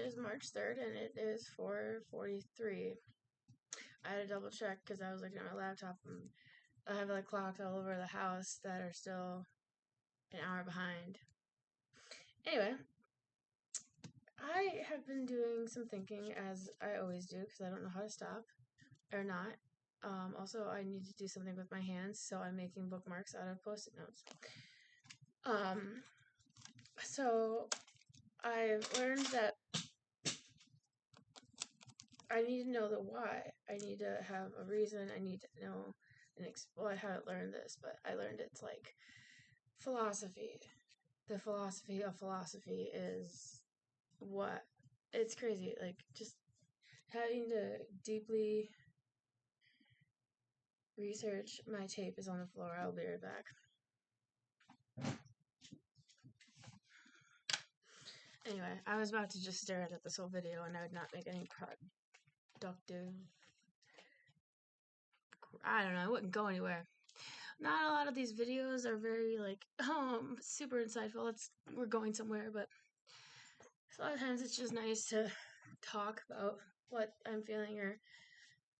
is March 3rd and it is 4:43. I had to double check because I was looking at my laptop and I have like clocks all over the house that are still an hour behind. Anyway, I have been doing some thinking as I always do because I don't know how to stop or not. Also, I need to do something with my hands, so I'm making bookmarks out of post-it notes. So I've learned that I need to know the why. I need to have a reason. I need to know well, I haven't learned this, but I learned it's like philosophy. The philosophy of philosophy is what it's crazy. Like just having to deeply research. My tape is on the floor. I'll be right back. Anyway, I was about to just stare at this whole video and I would not make any productive. I don't know, I wouldn't go anywhere. Not a lot of these videos are very like, super insightful. We're going somewhere, but a lot of times it's just nice to talk about what I'm feeling or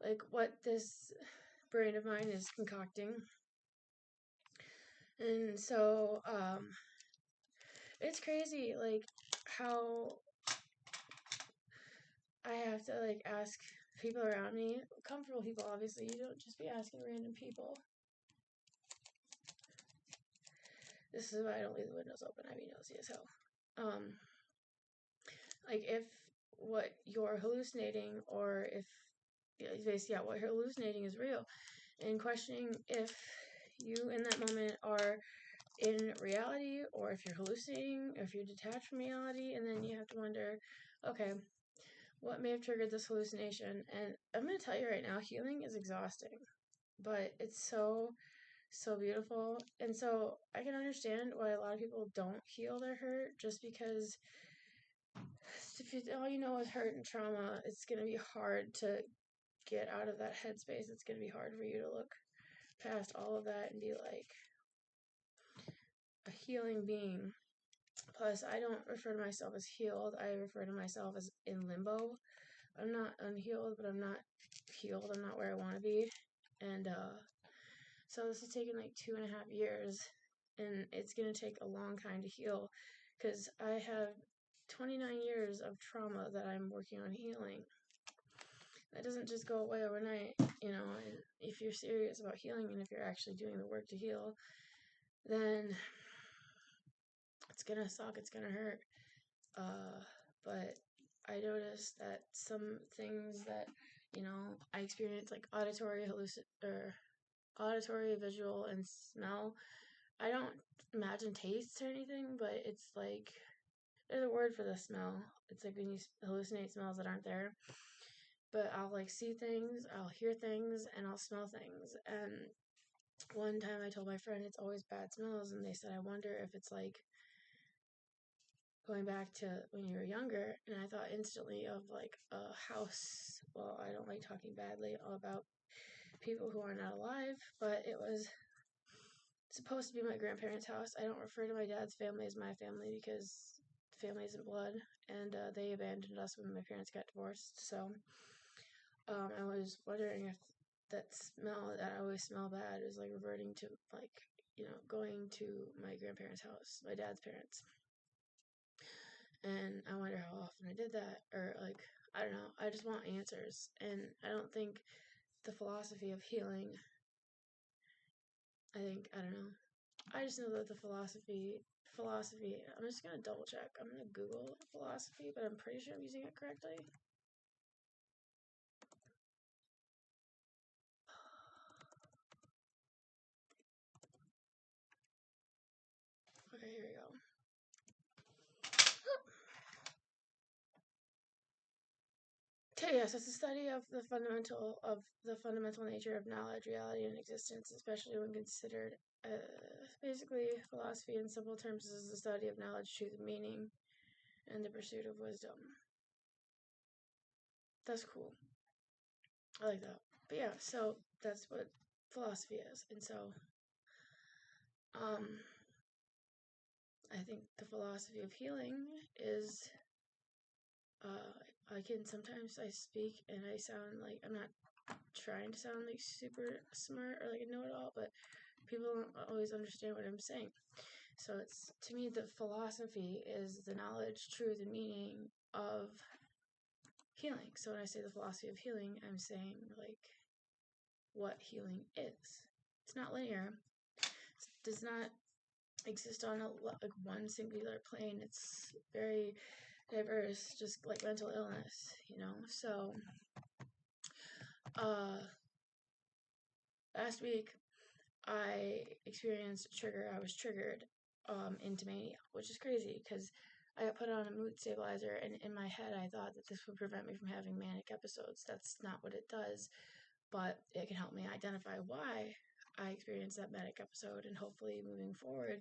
like what this brain of mine is concocting. And so, it's crazy, like, how I have to, like, ask people around me, comfortable people, obviously. You don't just be asking random people. This is why I don't leave the windows open. I be nosy as hell. Like, if what you're hallucinating, or if, basically, what you're hallucinating is real, and questioning if you in that moment are in reality, or if you're hallucinating, or if you're detached from reality, and then you have to wonder, okay, what may have triggered this hallucination? And I'm going to tell you right now, healing is exhausting, but it's so beautiful. And so I can understand why a lot of people don't heal their hurt, just because if all you know is hurt and trauma, it's going to be hard to get out of that headspace. It's going to be hard for you to look past all of that and be like a healing being. Plus, I don't refer to myself as healed. I refer to myself as in limbo. I'm not unhealed, but I'm not healed. I'm not where I want to be. And so this has taken like 2.5 years, and it's going to take a long time to heal because I have 29 years of trauma that I'm working on healing. That doesn't just go away overnight, you know. And if you're serious about healing and if you're actually doing the work to heal, then it's gonna suck, it's gonna hurt. But I noticed that some things that, you know, I experienced, like auditory, visual, and smell. I don't imagine tastes or anything, but it's like, there's a word for the smell. It's like when you hallucinate smells that aren't there. But I'll like see things, I'll hear things, and I'll smell things. And one time I told my friend it's always bad smells, and they said, I wonder if it's like going back to when you were younger. And I thought instantly of like a house. Well, I don't like talking badly about people who are not alive, but it was supposed to be my grandparents' house. I don't refer to my dad's family as my family because family isn't blood, and they abandoned us when my parents got divorced. So I was wondering if that smell that I always smell bad is like reverting to, like, you know, going to my grandparents' house, my dad's parents. And I wonder how often I did that, or like, I don't know. I just want answers, and I don't think the philosophy of healing. I don't know. I just know that the philosophy. I'm just gonna double check. I'm gonna Google philosophy, but I'm pretty sure I'm using it correctly. Okay, here we go. Okay, yes, it's a study of the fundamental nature of knowledge, reality, and existence, especially when considered. Basically, philosophy in simple terms is the study of knowledge, truth, meaning, and the pursuit of wisdom. That's cool. I like that. But yeah, so that's what philosophy is. And so, I think the philosophy of healing is sometimes I speak and I sound like I'm not trying to sound like super smart or like a know-it-all, but people don't always understand what I'm saying. So it's, to me, the philosophy is the knowledge, truth, and meaning of healing. So when I say the philosophy of healing, I'm saying like what healing is. It's not linear. It does not exist on like one singular plane. It's very diverse, just like mental illness, So last week I experienced a trigger. I was triggered into mania, which is crazy because I got put on a mood stabilizer, and in my head I thought that this would prevent me from having manic episodes. That's not what it does, but it can help me identify why I experienced that manic episode, and hopefully moving forward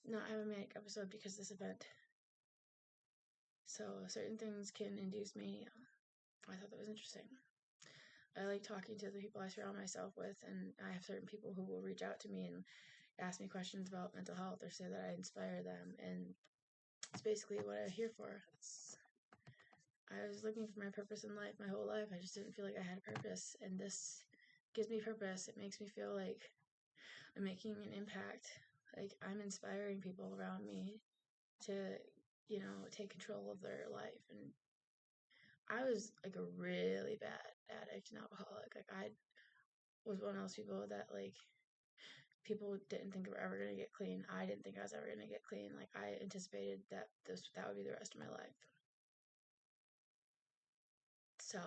not have a manic episode because of this event. So certain things can induce mania. I thought that was interesting. I like talking to the people I surround myself with, and I have certain people who will reach out to me and ask me questions about mental health or say that I inspire them, and it's basically what I'm here for. I was looking for my purpose in life my whole life. I just didn't feel like I had a purpose, and this gives me purpose. It makes me feel like I'm making an impact, like I'm inspiring people around me to, take control of their life. And I was like a really bad addict and alcoholic. Like I was one of those people that like people didn't think were ever gonna get clean. I didn't think I was ever gonna get clean. Like I anticipated that that would be the rest of my life. So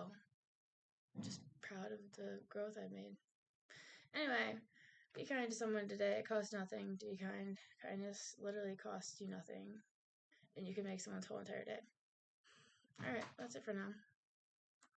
just proud of the growth I made. Anyway, be kind to someone today. It costs nothing to be kind. Kindness literally costs you nothing, and you can make someone's whole entire day. All right, that's it for now.